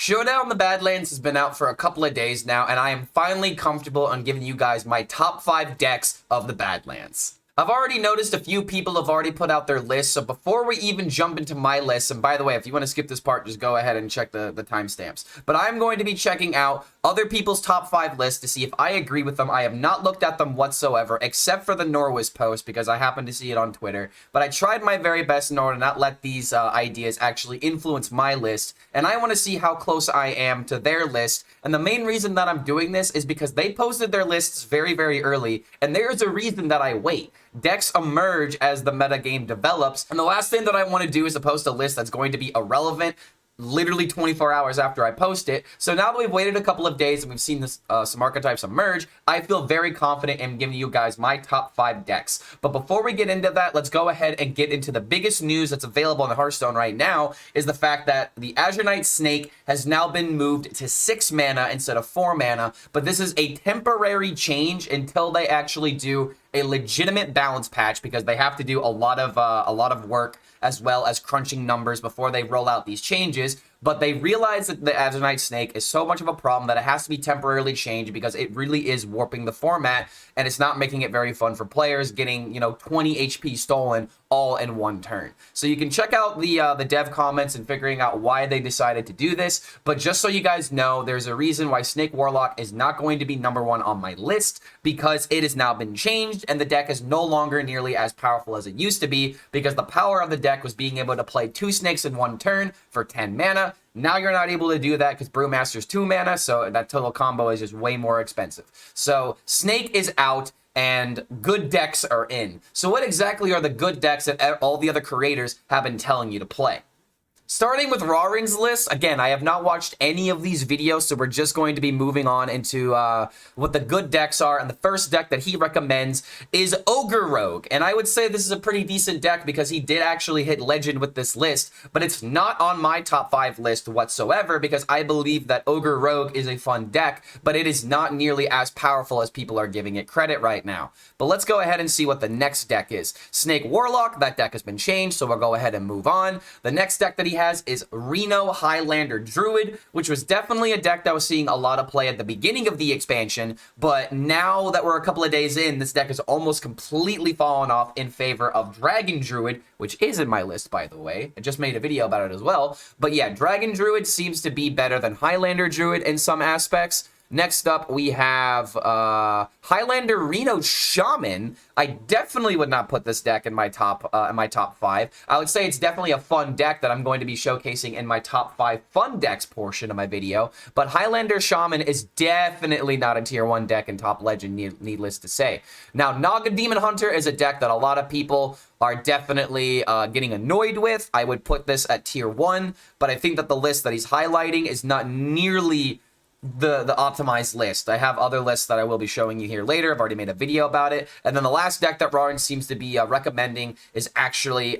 Showdown the Badlands has been out for a couple of days now, and I am finally comfortable on giving you guys my top 5 decks of the Badlands. I've already noticed a few people have already put out their lists, so before we even jump into my list, and by the way, if you want to skip this part, just go ahead and check the timestamps. But I'm going to be checking out other people's top 5 lists to see if I agree with them. I have not looked at them whatsoever, except for the Norwis post, because I happened to see it on Twitter. But I tried my very best in order to not let these ideas actually influence my list, and I want to see how close I am to their list. And the main reason that I'm doing this is because they posted their lists very, very early, and there's a reason that I wait. Decks emerge as the metagame develops, and the last thing that I want to do is to post a list that's going to be irrelevant literally 24 hours after I post it. So now that we've waited a couple of days and we've seen this, some archetypes emerge, I feel very confident in giving you guys my top 5 decks. But before we get into that, let's go ahead and get into the biggest news that's available on Hearthstone right now, is the fact that the Azure Knight Snake has now been moved to 6 mana instead of 4 mana, but this is a temporary change until they actually do a legitimate balance patch, because they have to do a lot of work as well as crunching numbers before they roll out these changes. But they realize that the Azure Knight Snake is so much of a problem that it has to be temporarily changed, because it really is warping the format, and it's not making it very fun for players, getting, 20 HP stolen all in one turn. So you can check out the dev comments and figuring out why they decided to do this. But just so you guys know, there's a reason why Snake Warlock is not going to be #1 on my list, because it has now been changed, and the deck is no longer nearly as powerful as it used to be, because the power of the deck was being able to play 2 snakes in one turn for 10 mana. Now you're not able to do that because Brewmaster's 2 mana, so that total combo is just way more expensive. So Snake is out, and good decks are in. So what exactly are the good decks that all the other creators have been telling you to play? Starting with Rarran's list, again, I have not watched any of these videos, so we're just going to be moving on into what the good decks are. And the first deck that he recommends is Ogre Rogue. And I would say this is a pretty decent deck, because he did actually hit Legend with this list, but it's not on my top 5 list whatsoever, because I believe that Ogre Rogue is a fun deck, but it is not nearly as powerful as people are giving it credit right now. But let's go ahead and see what the next deck is. Snake Warlock, that deck has been changed, so we'll go ahead and move on. The next deck that he has is Reno Highlander Druid, which was definitely a deck that was seeing a lot of play at the beginning of the expansion, but now that we're a couple of days in, this deck has almost completely fallen off in favor of Dragon Druid, which is in my list, by the way. I just made a video about it as well. But yeah, Dragon Druid seems to be better than Highlander Druid in some aspects. Next up, we have Highlander Reno Shaman. I definitely would not put this deck in my top 5. I would say it's definitely a fun deck that I'm going to be showcasing in my top 5 fun decks portion of my video. But Highlander Shaman is definitely not a tier 1 deck in Top Legend, needless to say. Now, Naga Demon Hunter is a deck that a lot of people are definitely getting annoyed with. I would put this at tier 1, but I think that the list that he's highlighting is not nearly the optimized list. I have other lists that I will be showing you here later. I've already made a video about it. And then the last deck that Rarran seems to be recommending is actually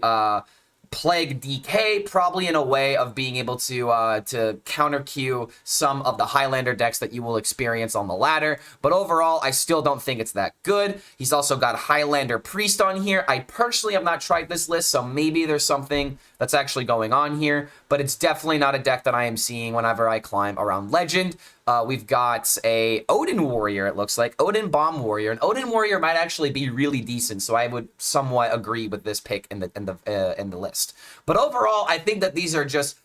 Plague DK, probably in a way of being able to counter queue some of the Highlander decks that you will experience on the ladder. But overall, I still don't think it's that good. He's also got Highlander Priest on here. I personally have not tried this list, so maybe there's something that's actually going on here, but it's definitely not a deck that I am seeing whenever I climb around Legend. We've got a Odin Warrior, it looks like, Odin Bomb Warrior, and Odin Warrior might actually be really decent, so I would somewhat agree with this pick in the list. But overall, I think that these are just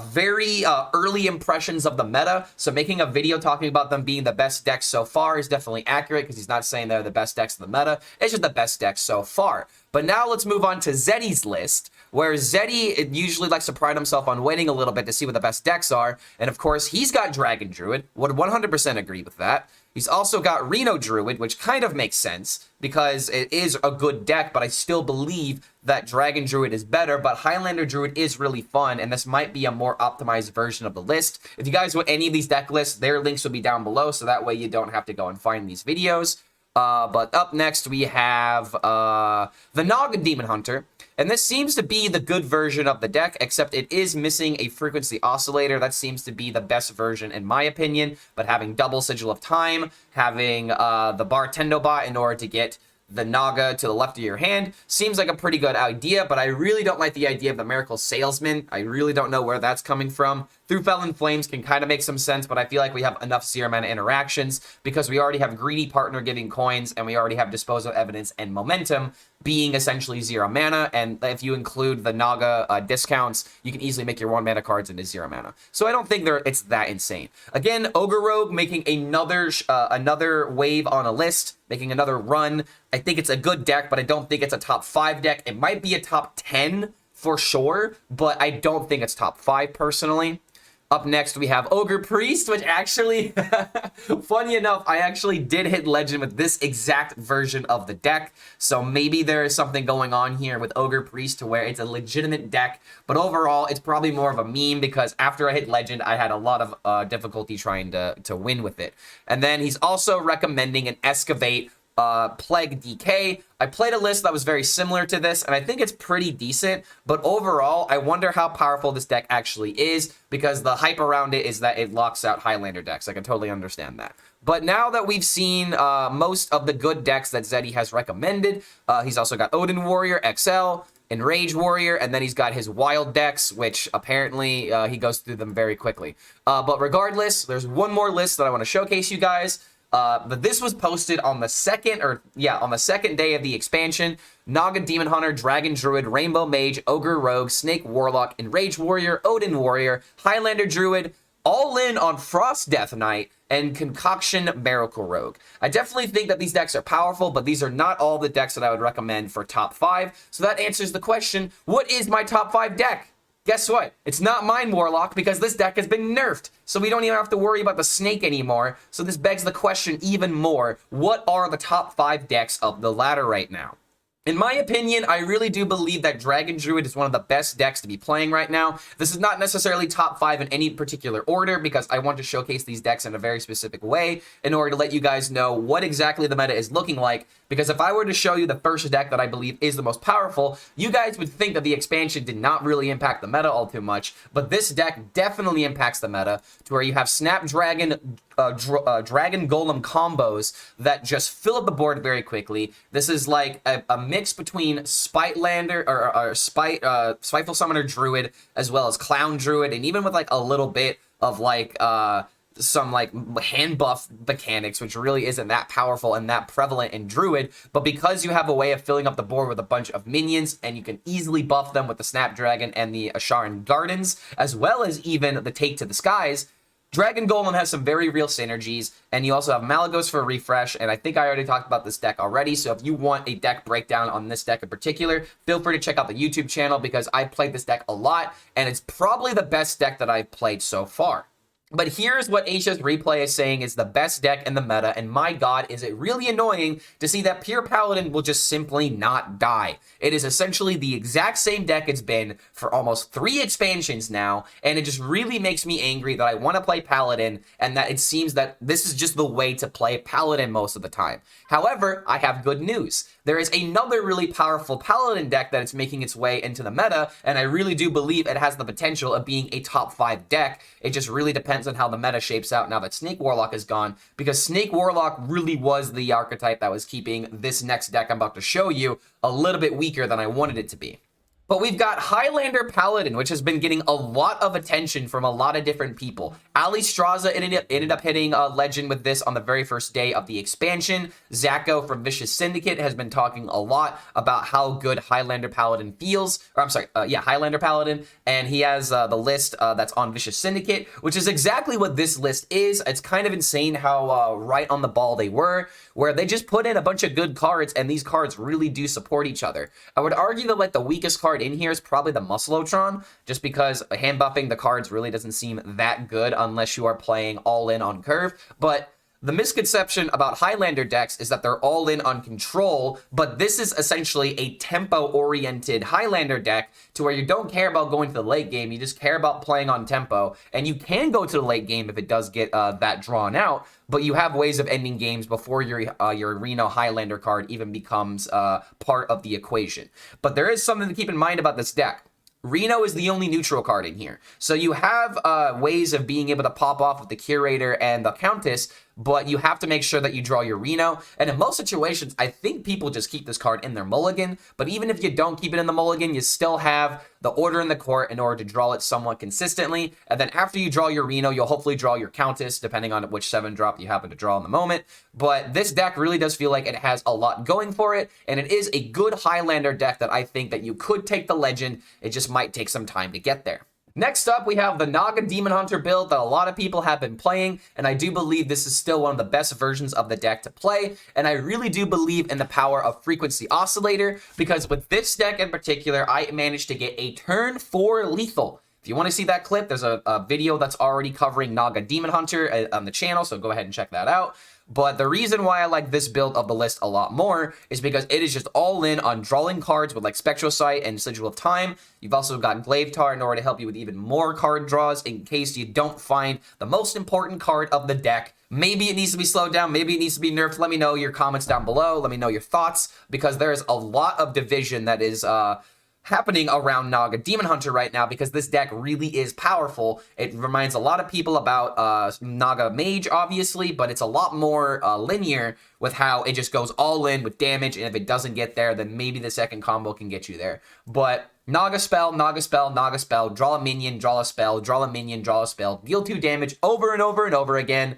very early impressions of the meta, so making a video talking about them being the best decks so far is definitely accurate, because he's not saying they're the best decks in the meta, it's just the best decks so far. But now let's move on to Zeddy's list, where Zeddy usually likes to pride himself on waiting a little bit to see what the best decks are, and of course he's got Dragon Druid, would 100% agree with that. He's also got Reno Druid, which kind of makes sense, because it is a good deck, but I still believe that Dragon Druid is better, but Highlander Druid is really fun, and this might be a more optimized version of the list. If you guys want any of these deck lists, their links will be down below, so that way you don't have to go and find these videos. But up next, we have the Naga Demon Hunter. And this seems to be the good version of the deck, except it is missing a frequency oscillator. That seems to be the best version in my opinion. But having double Sigil of Time, having the Bartendo bot in order to get the Naga to the left of your hand seems like a pretty good idea, but I really don't like the idea of the Miracle Salesman. I really don't know where that's coming from. Through Felon Flames can kind of make some sense, but I feel like we have enough 0 mana interactions because we already have Greedy Partner giving coins, and we already have Disposal Evidence and Momentum being essentially 0 mana, and if you include the Naga discounts, you can easily make your 1 mana cards into 0 mana. So I don't think it's that insane. Again, Ogre Rogue making another wave on a list, making another run. I think it's a good deck, but I don't think it's a top 5 deck. It might be a top 10 for sure, but I don't think it's top 5 personally. Up next, we have Ogre Priest, which actually, funny enough, I actually did hit Legend with this exact version of the deck. So maybe there is something going on here with Ogre Priest to where it's a legitimate deck. But overall, it's probably more of a meme because after I hit Legend, I had a lot of difficulty trying to win with it. And then he's also recommending an Excavate Plague DK. I played a list that was very similar to this, and I think it's pretty decent, but overall, I wonder how powerful this deck actually is, because the hype around it is that it locks out Highlander decks. I can totally understand that. But now that we've seen most of the good decks that Zeddy has recommended, he's also got Odin Warrior XL, Enrage Warrior, and then he's got his wild decks, which apparently he goes through them very quickly. But regardless, there's one more list that I want to showcase you guys. But this was posted on the second day of the expansion. Naga Demon Hunter, Dragon Druid, Rainbow Mage, Ogre Rogue, Snake Warlock, Enraged Warrior, Odin Warrior, Highlander Druid, all in on Frost Death Knight, and Concoction Miracle Rogue. I definitely think that these decks are powerful, but these are not all the decks that I would recommend for top 5. So that answers the question, what is my top 5 deck? Guess what? It's not Mind Warlock because this deck has been nerfed. So we don't even have to worry about the snake anymore. So this begs the question even more. What are the top 5 decks of the ladder right now? In my opinion, I really do believe that Dragon Druid is one of the best decks to be playing right now. This is not necessarily top 5 in any particular order because I want to showcase these decks in a very specific way in order to let you guys know what exactly the meta is looking like. Because if I were to show you the first deck that I believe is the most powerful, you guys would think that the expansion did not really impact the meta all too much. But this deck definitely impacts the meta to where you have Snapdragon, Dragon Golem combos that just fill up the board very quickly. This is like a mix between Spitelander or Spiteful Summoner Druid as well as Clown Druid, and even with like a little bit of like some like hand buff mechanics, which really isn't that powerful and that prevalent in Druid, but because you have a way of filling up the board with a bunch of minions and you can easily buff them with the Snapdragon and the Asharan Gardens, as well as even the Take to the Skies, Dragon Golem has some very real synergies, and you also have Malagos for a refresh, and I think I already talked about this deck already, so if you want a deck breakdown on this deck in particular, feel free to check out the YouTube channel because I played this deck a lot, and it's probably the best deck that I've played so far. But here's what HS Replay is saying is the best deck in the meta, and my god, is it really annoying to see that Pure Paladin will just simply not die. It is essentially the exact same deck it's been for almost 3 expansions now, and it just really makes me angry that I want to play Paladin, and that it seems that this is just the way to play Paladin most of the time. However, I have good news. There is another really powerful Paladin deck that is making its way into the meta, and I really do believe it has the potential of being a top 5 deck. It just really depends on how the meta shapes out now that Snake Warlock is gone, because Snake Warlock really was the archetype that was keeping this next deck I'm about to show you a little bit weaker than I wanted it to be. But we've got Highlander Paladin, which has been getting a lot of attention from a lot of different people. Ali Straza ended up hitting Legend with this on the very first day of the expansion. Zacho from Vicious Syndicate has been talking a lot about how good Highlander Paladin feels. Or I'm sorry, Highlander Paladin. And he has the list that's on Vicious Syndicate, which is exactly what this list is. It's kind of insane how right on the ball they were, where they just put in a bunch of good cards, and these cards really do support each other. I would argue that like the weakest card in here is probably the Musclotron, just because hand buffing the cards really doesn't seem that good unless you are playing all in on curve. But the misconception about Highlander decks is that they're all in on control, but this is essentially a tempo-oriented Highlander deck to where you don't care about going to the late game, you just care about playing on tempo, and you can go to the late game if it does get that drawn out, but you have ways of ending games before your Reno Highlander card even becomes part of the equation. But there is something to keep in mind about this deck. Reno is the only neutral card in here. So you have ways of being able to pop off with the Curator and the Countess, but you have to make sure that you draw your Reno. And in most situations, I think people just keep this card in their mulligan, but even if you don't keep it in the mulligan, you still have the Order in the Court in order to draw it somewhat consistently. And then after you draw your Reno, you'll hopefully draw your Countess, depending on which 7-drop you happen to draw in the moment. But this deck really does feel like it has a lot going for it, and it is a good Highlander deck that I think that you could take the Legend. It just might take some time to get there. Next up, we have the Naga Demon Hunter build that a lot of people have been playing, and I do believe this is still one of the best versions of the deck to play, and I really do believe in the power of Frequency Oscillator, because with this deck in particular, I managed to get a turn 4 lethal. If you want to see that clip, there's a video that's already covering Naga Demon Hunter on the channel, so go ahead and check that out. But the reason why I like this build of the list a lot more is because it is just all in on drawing cards with like Spectral Sight and Sigil of Time. You've also got Glaive Tar in order to help you with even more card draws in case you don't find the most important card of the deck. Maybe it needs to be slowed down, maybe it needs to be nerfed. Let me know your comments down below. Let me know your thoughts, because there's a lot of division that is happening around Naga Demon Hunter right now, because this deck really is powerful. It reminds a lot of people about Naga Mage, obviously, but it's a lot more linear with how it just goes all in with damage, and if it doesn't get there, then maybe the second combo can get you there. But Naga spell, Naga spell, Naga spell, draw a minion, draw a spell, draw a minion, draw a spell, deal 2 damage over and over and over again.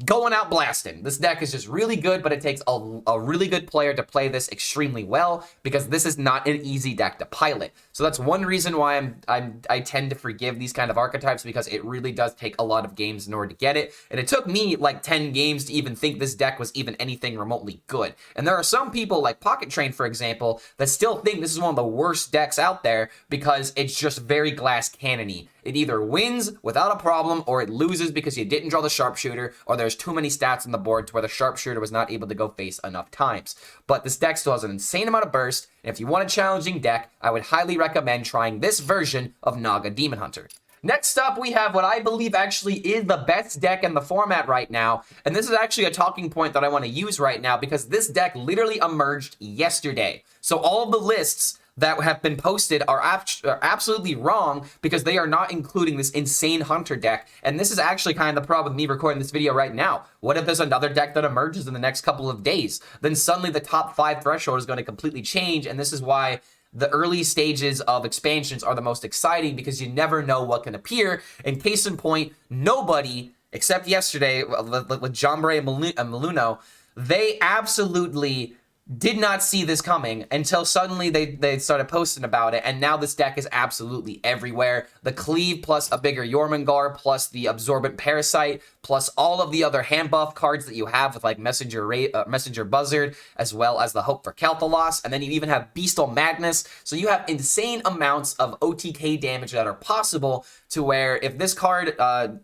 Going out blasting. This deck is just really good, but it takes a really good player to play this extremely well, because this is not an easy deck to pilot. So that's one reason why I tend to forgive these kind of archetypes, because it really does take a lot of games in order to get it. And it took me like 10 games to even think this deck was even anything remotely good. And there are some people like Pocket Train, for example, that still think this is one of the worst decks out there because it's just very glass cannon-y. It either wins without a problem, or it loses because you didn't draw the Sharpshooter, or there's too many stats on the board to where the Sharpshooter was not able to go face enough times. But this deck still has an insane amount of burst, and if you want a challenging deck, I would highly recommend trying this version of Naga Demon Hunter. Next up, we have what I believe actually is the best deck in the format right now, and this is actually a talking point that I want to use right now, because this deck literally emerged yesterday. So all of the lists that have been posted are absolutely wrong, because they are not including this insane hunter deck. And this is actually kind of the problem with me recording this video right now. What if there's another deck that emerges in the next couple of days? Then suddenly the top 5 threshold is going to completely change, and this is why the early stages of expansions are the most exciting, because you never know what can appear. And case in point, nobody, except yesterday with Jombre and Meluno, they absolutely did not see this coming until suddenly they started posting about it, and now this deck is absolutely everywhere. The Cleave plus a bigger Jormungandr plus the Absorbent Parasite plus all of the other hand buff cards that you have with like Messenger Buzzard, as well as the Hope for Kel'Thuzad, and then you even have Beastal Madness. So you have insane amounts of OTK damage that are possible, to where if this card,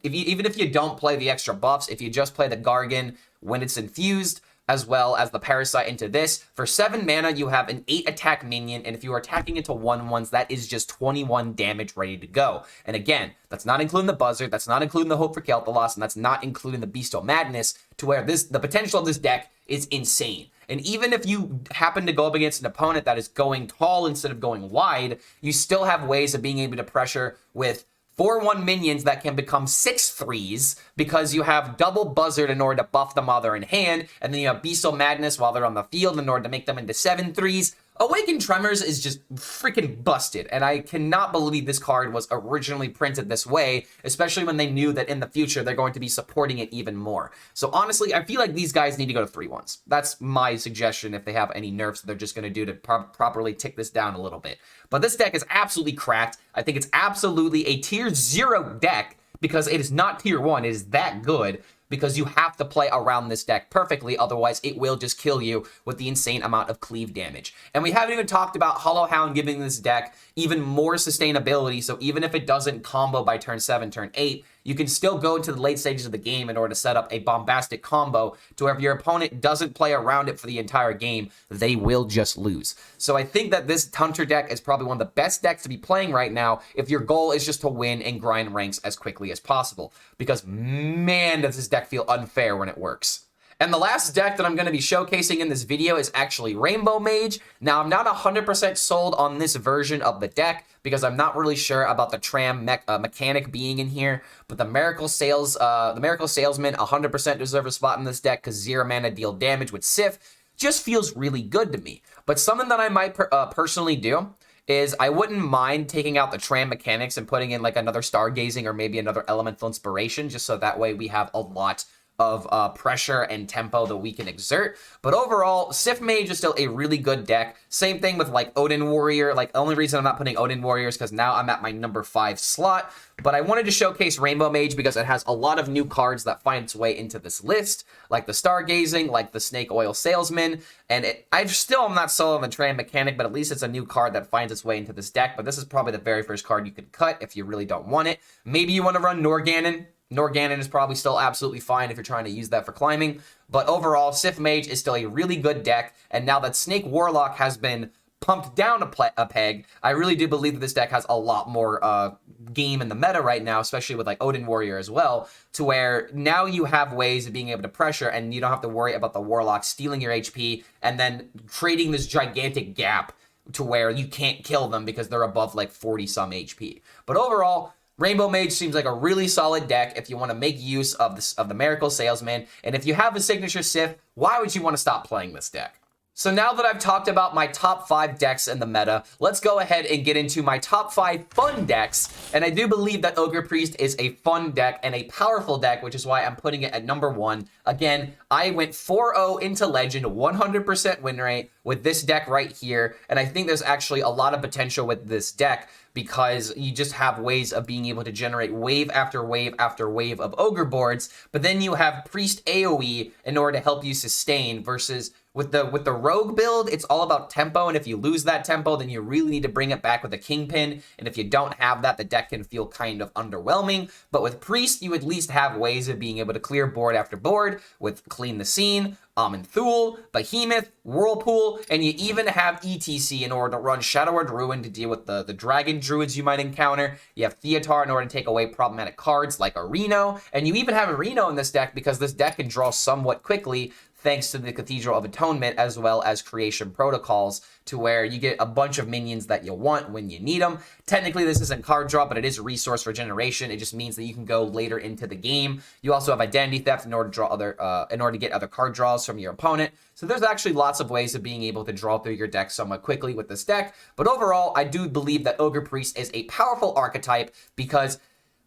even if you don't play the extra buffs, if you just play the Gargan when it's infused, as well as the Parasite into this, for 7 mana, you have an 8 attack minion, and if you are attacking into 1/1s, that is just 21 damage ready to go. And again, that's not including the Buzzard, that's not including the Hope for Kel'Thuzad, and that's not including the Beastal Madness, to where the potential of this deck is insane. And even if you happen to go up against an opponent that is going tall instead of going wide, you still have ways of being able to pressure with 4/1 minions that can become 6/3s, because you have double Buzzard in order to buff them while they're in hand, and then you have Beastal Madness while they're on the field in order to make them into 7/3s. Awakened Tremors is just freaking busted, and I cannot believe this card was originally printed this way, especially when they knew that in the future they're going to be supporting it even more. So honestly, I feel like these guys need to go to 3/1s. That's my suggestion if they have any nerfs that they're just going to do to properly tick this down a little bit. But this deck is absolutely cracked. I think it's absolutely a tier 0 deck, because it is not tier 1. It is that good, because you have to play around this deck perfectly, otherwise it will just kill you with the insane amount of cleave damage. And we haven't even talked about Hollow Hound giving this deck even more sustainability, so even if it doesn't combo by turn 7, turn 8, you can still go into the late stages of the game in order to set up a bombastic combo to where if your opponent doesn't play around it for the entire game, they will just lose. So I think that this Hunter deck is probably one of the best decks to be playing right now if your goal is just to win and grind ranks as quickly as possible. Because man, does this deck feel unfair when it works. And the last deck that I'm going to be showcasing in this video is actually Rainbow Mage. Now, I'm not 100% sold on this version of the deck because I'm not really sure about the Tram mechanic being in here. But the Miracle Salesman 100% deserve a spot in this deck because 0 mana deal damage with Sif just feels really good to me. But something that I might personally do is I wouldn't mind taking out the Tram mechanics and putting in like another Stargazing or maybe another Elemental Inspiration, just so that way we have a lot of pressure and tempo that we can exert. But overall, Sif Mage is still a really good deck. Same thing with like Odin Warrior. Like, the only reason I'm not putting Odin Warrior is because now I'm at my number 5 slot. But I wanted to showcase Rainbow Mage because it has a lot of new cards that find its way into this list, like the Stargazing, like the Snake Oil Salesman, and I still am not sold on the Tram mechanic, but at least it's a new card that finds its way into this deck. But this is probably the very first card you could cut if you really don't want it. Maybe you want to run Norganon. Norganon is probably still absolutely fine if you're trying to use that for climbing. But overall, Sif Mage is still a really good deck. And now that Snake Warlock has been pumped down a peg, I really do believe that this deck has a lot more game in the meta right now, especially with like Odin Warrior as well, to where now you have ways of being able to pressure and you don't have to worry about the Warlock stealing your HP and then creating this gigantic gap to where you can't kill them because they're above like 40-some HP. But overall, Rainbow Mage seems like a really solid deck if you want to make use of the Miracle Salesman. And if you have a signature Sif, why would you want to stop playing this deck? So now that I've talked about my top 5 decks in the meta, let's go ahead and get into my top 5 fun decks. And I do believe that Ogre Priest is a fun deck and a powerful deck, which is why I'm putting it at number 1. Again, I went 4-0 into Legend, 100% win rate with this deck right here. And I think there's actually a lot of potential with this deck because you just have ways of being able to generate wave after wave after wave of Ogre boards. But then you have Priest AoE in order to help you sustain versus with the Rogue build, it's all about tempo, and if you lose that tempo, then you really need to bring it back with a Kingpin, and if you don't have that, the deck can feel kind of underwhelming. But with Priest, you at least have ways of being able to clear board after board with Clean the Scene, Thule, Behemoth, Whirlpool, and you even have ETC in order to run Shadow Word Ruin to deal with the Dragon Druids you might encounter. You have Theatar in order to take away problematic cards like a Reno, and you even have a Reno in this deck because this deck can draw somewhat quickly thanks to the Cathedral of Atonement as well as Creation Protocols, to where you get a bunch of minions that you want when you need them. Technically, this isn't card draw, but it is resource regeneration. It just means that you can go later into the game. You also have Identity Theft in order to get other card draws from your opponent. So there's actually lots of ways of being able to draw through your deck somewhat quickly with this deck. But overall, I do believe that Ogre Priest is a powerful archetype because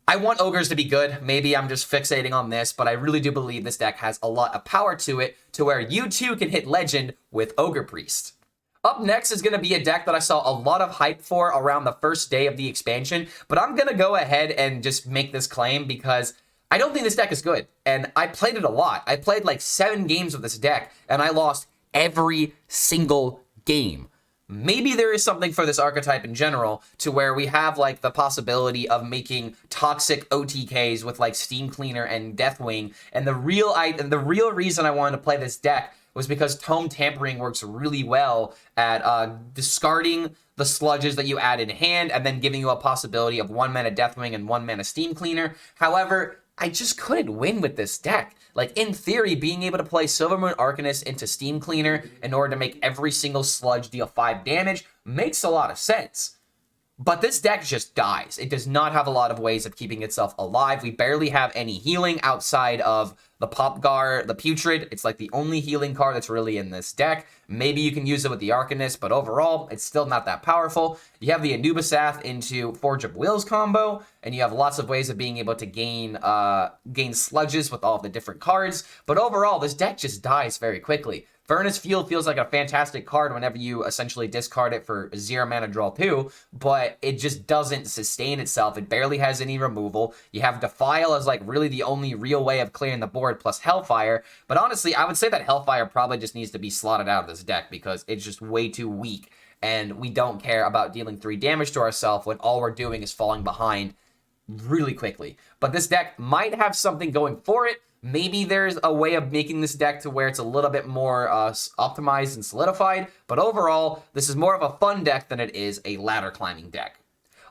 I want ogres to be good. Maybe I'm just fixating on this, but I really do believe this deck has a lot of power to it, to where you too can hit Legend with Ogre Priest. Up next is going to be a deck that I saw a lot of hype for around the first day of the expansion, but I'm going to go ahead and just make this claim because I don't think this deck is good, and I played it a lot. I played like 7 games with this deck, and I lost every single game. Maybe there is something for this archetype in general, to where we have like the possibility of making toxic OTKs with like Steam Cleaner and Deathwing. And the real reason I wanted to play this deck was because Tome Tampering works really well at discarding the sludges that you add in hand and then giving you a possibility of 1 mana Deathwing and 1 mana Steam Cleaner. However, I just couldn't win with this deck. Like, in theory, being able to play Silvermoon Arcanist into Steam Cleaner in order to make every single sludge deal 5 damage makes a lot of sense. But this deck just dies. It does not have a lot of ways of keeping itself alive. We barely have any healing outside of the Popgar, the Putrid. It's like the only healing card that's really in this deck. Maybe you can use it with the Arcanist, but overall, it's still not that powerful. You have the Anubisath into Forge of Wills combo, and you have lots of ways of being able to gain sludges with all of the different cards. But overall, this deck just dies very quickly. Furnace Field feels like a fantastic card whenever you essentially discard it for 0 mana draw 2, but it just doesn't sustain itself. It barely has any removal. You have Defile as like really the only real way of clearing the board, plus Hellfire. But honestly, I would say that Hellfire probably just needs to be slotted out of this deck because it's just way too weak, and we don't care about dealing 3 damage to ourselves when all we're doing is falling behind really quickly. But this deck might have something going for it. Maybe there's a way of making this deck to where it's a little bit more optimized and solidified, but overall, this is more of a fun deck than it is a ladder climbing deck.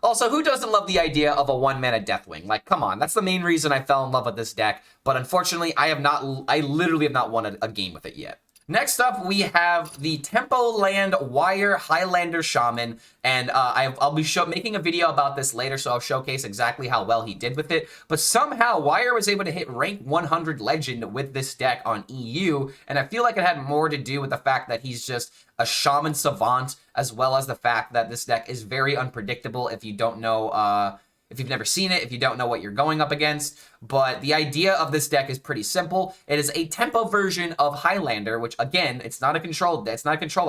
Also, who doesn't love the idea of a 1-mana Deathwing? Like, come on, that's the main reason I fell in love with this deck, but unfortunately, I literally have not won a game with it yet. Next up, we have the Tempo Land Wire Highlander Shaman, and I'll be making a video about this later, so I'll showcase exactly how well he did with it. But somehow, Wire was able to hit rank 100 Legend with this deck on EU, and I feel like it had more to do with the fact that he's just a Shaman Savant, as well as the fact that this deck is very unpredictable if you don't know... if you've never seen it, if you don't know what you're going up against. But the idea of this deck is pretty simple. It is a tempo version of Highlander, which again, it's not a control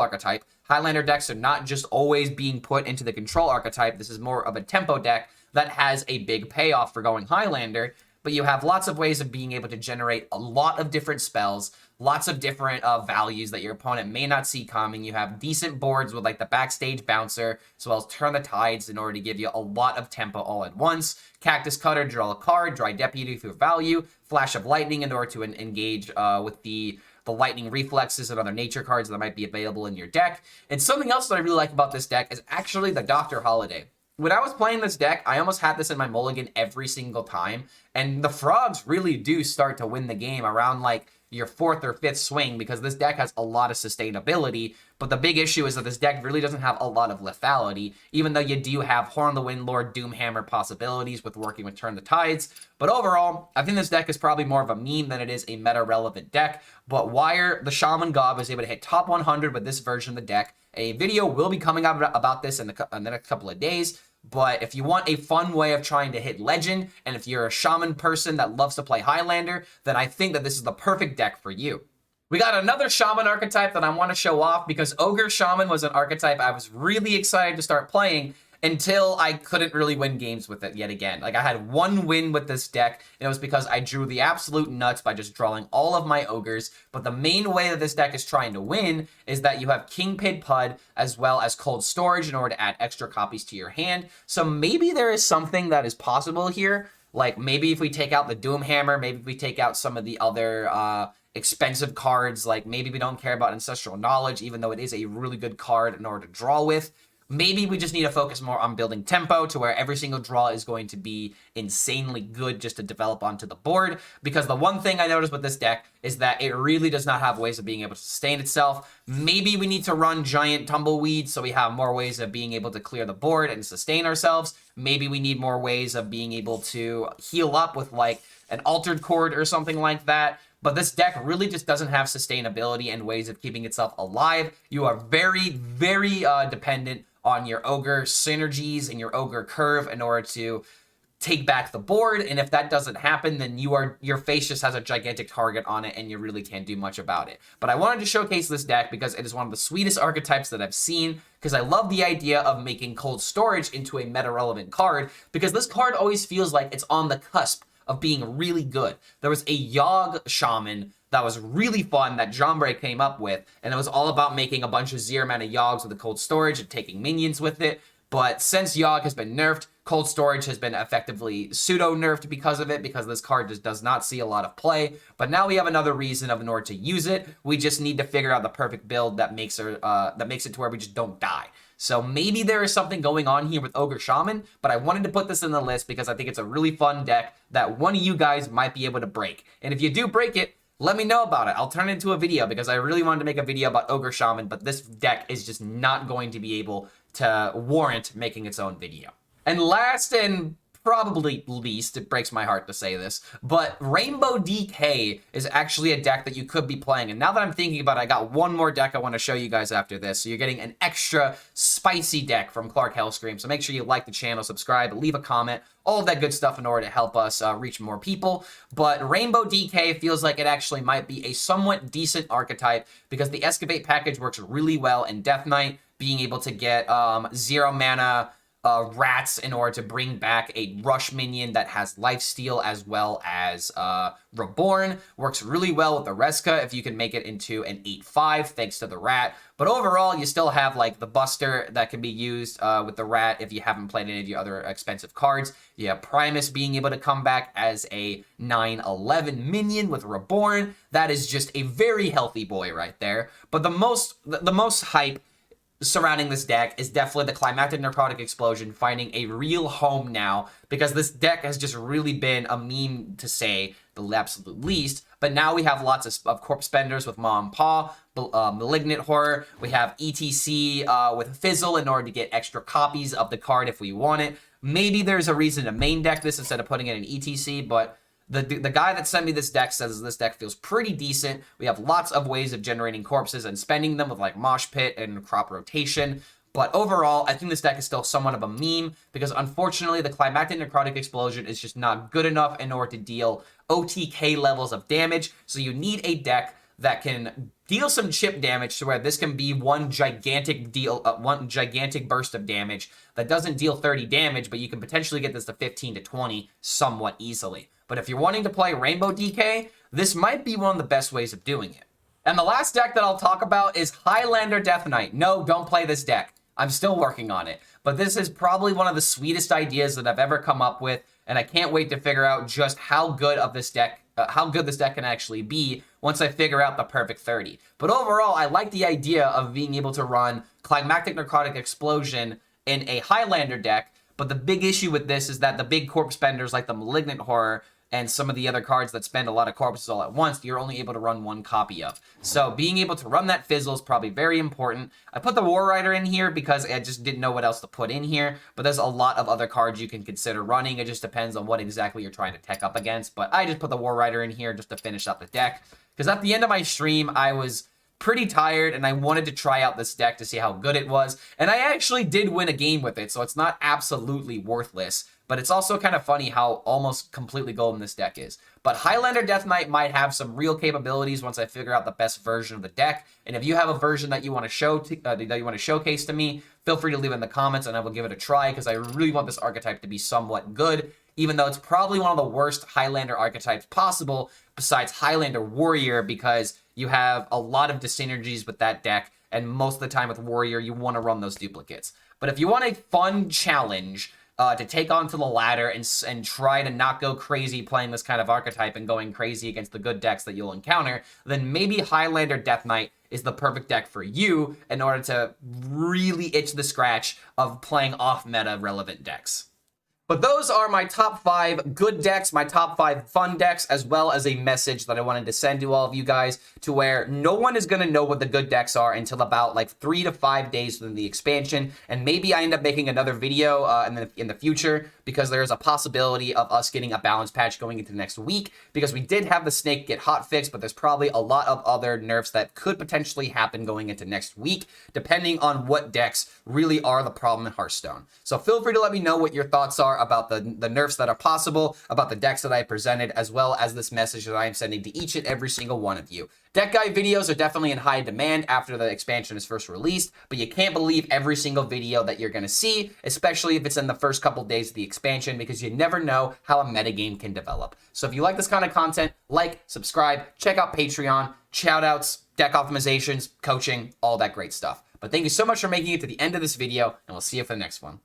archetype. Highlander decks are not just always being put into the control archetype. This is more of a tempo deck that has a big payoff for going Highlander. But you have lots of ways of being able to generate a lot of different spells, lots of different values that your opponent may not see coming. You have decent boards with like the Backstage Bouncer, as well as Turn the Tides in order to give you a lot of tempo all at once. Cactus Cutter, draw a card, Dry Deputy for value, Flash of Lightning in order to engage with the lightning reflexes and other nature cards that might be available in your deck. And something else that I really like about this deck is actually the Dr. Holiday. When I was playing this deck, I almost had this in my mulligan every single time, and the frogs really do start to win the game around like your 4th or 5th swing because this deck has a lot of sustainability, but the big issue is that this deck really doesn't have a lot of lethality, even though you do have Horn the Windlord, Doomhammer possibilities with working with Turn the Tides. But overall, I think this deck is probably more of a meme than it is a meta-relevant deck, but Wire, the Shaman God, was able to hit top 100 with this version of the deck. A video will be coming out about this in the next couple of days. But if you want a fun way of trying to hit Legend, and if you're a Shaman person that loves to play Highlander, then I think that this is the perfect deck for you. We got another Shaman archetype that I want to show off because Ogre Shaman was an archetype I was really excited to start playing until I couldn't really win games with it yet again. Like, I had one win with this deck, and it was because I drew the absolute nuts by just drawing all of my ogres. But the main way that this deck is trying to win is that you have King Pid Pud as well as Cold Storage in order to add extra copies to your hand. So maybe there is something that is possible here. Like, maybe if we take out the Doomhammer, maybe if we take out some of the other expensive cards, like maybe we don't care about Ancestral Knowledge, even though it is a really good card in order to draw with. Maybe we just need to focus more on building tempo to where every single draw is going to be insanely good just to develop onto the board. Because the one thing I noticed with this deck is that it really does not have ways of being able to sustain itself. Maybe we need to run Giant Tumbleweed so we have more ways of being able to clear the board and sustain ourselves. Maybe we need more ways of being able to heal up with like an Altered Chord or something like that. But this deck really just doesn't have sustainability and ways of keeping itself alive. You are very, very dependent on your Ogre synergies and your Ogre curve in order to take back the board. And if that doesn't happen, then your face just has a gigantic target on it and you really can't do much about it. But I wanted to showcase this deck because it is one of the sweetest archetypes that I've seen, because I love the idea of making Cold Storage into a meta-relevant card, because this card always feels like it's on the cusp of being really good. There was a Yogg Shaman that was really fun that Jombre came up with, and it was all about making a bunch of 0-mana Yoggs with the Cold Storage and taking minions with it. But since Yogg has been nerfed, Cold Storage has been effectively pseudo-nerfed because of it, because this card just does not see a lot of play. But now we have another reason in order to use it. We just need to figure out the perfect build that makes it to where we just don't die. So maybe there is something going on here with Ogre Shaman, but I wanted to put this in the list because I think it's a really fun deck that one of you guys might be able to break. And if you do break it, let me know about it. I'll turn it into a video because I really wanted to make a video about Ogre Shaman, but this deck is just not going to be able to warrant making its own video. And last and probably least, it breaks my heart to say this, but Rainbow DK is actually a deck that you could be playing. And now that I'm thinking about it, I got one more deck I want to show you guys after this. So you're getting an extra spicy deck from Clark HELLSCREAM. So make sure you like the channel, subscribe, leave a comment, all of that good stuff in order to help us reach more people. But Rainbow DK feels like it actually might be a somewhat decent archetype because the Excavate package works really well in Death Knight, being able to get 0-mana rats in order to bring back a rush minion that has lifesteal as well as Reborn. Works really well with the Reska if you can make it into an 8/5 thanks to the rat. But overall, you still have like the Buster that can be used with the rat if you haven't played any of your other expensive cards. You have Primus being able to come back as a 9/11 minion with Reborn. That is just a very healthy boy right there. But the most hype surrounding this deck is definitely the Climactic Necrotic Explosion finding a real home now, because this deck has just really been a meme, to say the absolute least. But now we have lots of Corpse Spenders with Ma and Pa, Malignant Horror. We have ETC with Fizzle in order to get extra copies of the card if we want it. Maybe there's a reason to main deck this instead of putting it in ETC, but the guy that sent me this deck says this deck feels pretty decent. We have lots of ways of generating corpses and spending them with like Mosh Pit and Crop Rotation. But overall, I think this deck is still somewhat of a meme, because unfortunately the Climactic Necrotic Explosion is just not good enough in order to deal OTK levels of damage. So you need a deck that can deal some chip damage to where this can be one gigantic burst of damage that doesn't deal 30 damage, but you can potentially get this to 15 to 20 somewhat easily. But if you're wanting to play Rainbow DK, this might be one of the best ways of doing it. And the last deck that I'll talk about is Highlander Death Knight. No, don't play this deck. I'm still working on it. But this is probably one of the sweetest ideas that I've ever come up with, and I can't wait to figure out just how good this deck can actually be once I figure out the perfect 30. But overall, I like the idea of being able to run Climactic Necrotic Explosion in a Highlander deck, but the big issue with this is that the big corpse spenders like the Malignant Horror and some of the other cards that spend a lot of corpses all at once, you're only able to run one copy of. So being able to run that Fizzle is probably very important. I put the War Rider in here because I just didn't know what else to put in here, but there's a lot of other cards you can consider running. It just depends on what exactly you're trying to tech up against, but I just put the War Rider in here just to finish up the deck, because at the end of my stream, I was pretty tired and I wanted to try out this deck to see how good it was, and I actually did win a game with it, so it's not absolutely worthless. But it's also kind of funny how almost completely golden this deck is. But Highlander Death Knight might have some real capabilities once I figure out the best version of the deck. And if you have a version that you want to showcase to me, feel free to leave it in the comments and I will give it a try, because I really want this archetype to be somewhat good, even though it's probably one of the worst Highlander archetypes possible besides Highlander Warrior, because you have a lot of dyssynergies with that deck, and most of the time with Warrior you want to run those duplicates. But if you want a fun challenge to take on to the ladder and try to not go crazy playing this kind of archetype and going crazy against the good decks that you'll encounter, then maybe Highlander Death Knight is the perfect deck for you in order to really itch the scratch of playing off-meta relevant decks. But those are my top 5 good decks, my top 5 fun decks, as well as a message that I wanted to send to all of you guys, to where no one is going to know what the good decks are until about like 3 to 5 days within the expansion. And maybe I end up making another video in the future, because there's a possibility of us getting a balance patch going into next week, because we did have the snake get hotfixed, but there's probably a lot of other nerfs that could potentially happen going into next week, depending on what decks really are the problem in Hearthstone. So feel free to let me know what your thoughts are about the nerfs that are possible, about the decks that I presented, as well as this message that I am sending to each and every single one of you. Deck guide videos are definitely in high demand after the expansion is first released, but you can't believe every single video that you're going to see, especially if it's in the first couple days of the expansion, because you never know how a metagame can develop. So if you like this kind of content, like, subscribe, check out Patreon, shoutouts, deck optimizations, coaching, all that great stuff. But thank you so much for making it to the end of this video, and we'll see you for the next one.